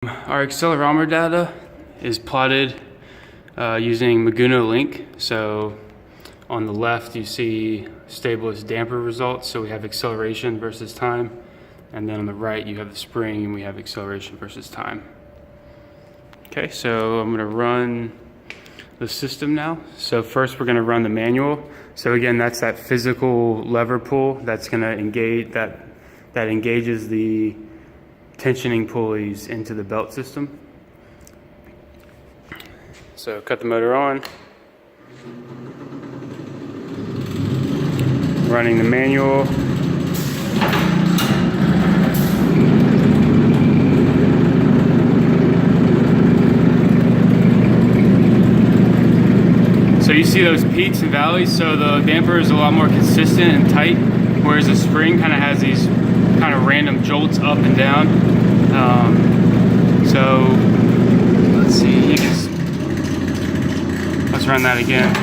Our accelerometer data is plotted using Maguno Link. So on the left you see Stabilus damper results, so we have acceleration versus time, and then on the right you have the spring and we have acceleration versus time. Okay, so I'm going to run the system now. So first we're going to run the manual. So again, that's that physical lever pull that's going to engage, that engages the tensioning pulleys into the belt system. So cut the motor on, running the manual. So you see those peaks and valleys, so the damper is a lot more consistent and tight, whereas the spring kind of has these kind of random jolts up and down. So let's see, let's run that again.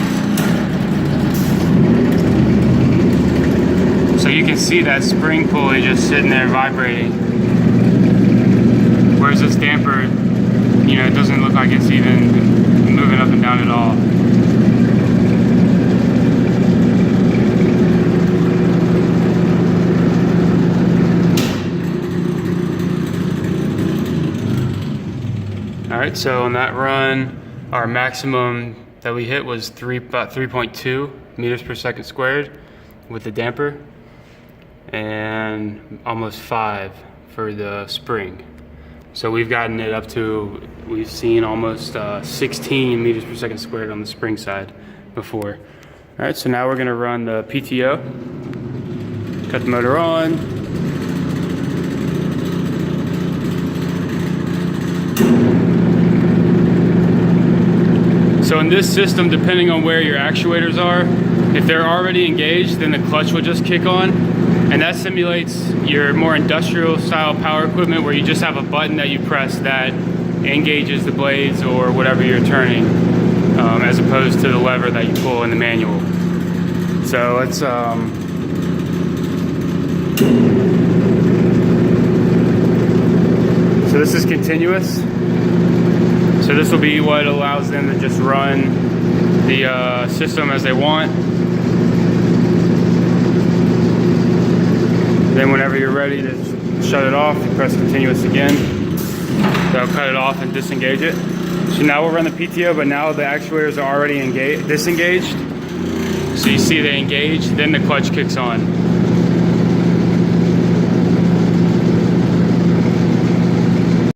So you can see that spring pulley just sitting there vibrating, whereas this damper, it doesn't look like it's even moving up and down at all. All right, so on that run, our maximum that we hit was about 3.2 meters per second squared with the damper, and almost 5 for the spring. So we've gotten it up to, we've seen almost 16 meters per second squared on the spring side before. All right, so now we're gonna run the PTO. Cut the motor on. So in this system, depending on where your actuators are, if they're already engaged, then the clutch will just kick on. And that simulates your more industrial style power equipment where you just have a button that you press that engages the blades or whatever you're turning, as opposed to the lever that you pull in the manual. So let's, so this is continuous. So this will be what allows them to just run the system as they want. Then whenever you're ready to shut it off, you press continuous again. That'll cut it off and disengage it. So now we'll run the PTO, but now the actuators are already disengaged. So you see they engage, then the clutch kicks on.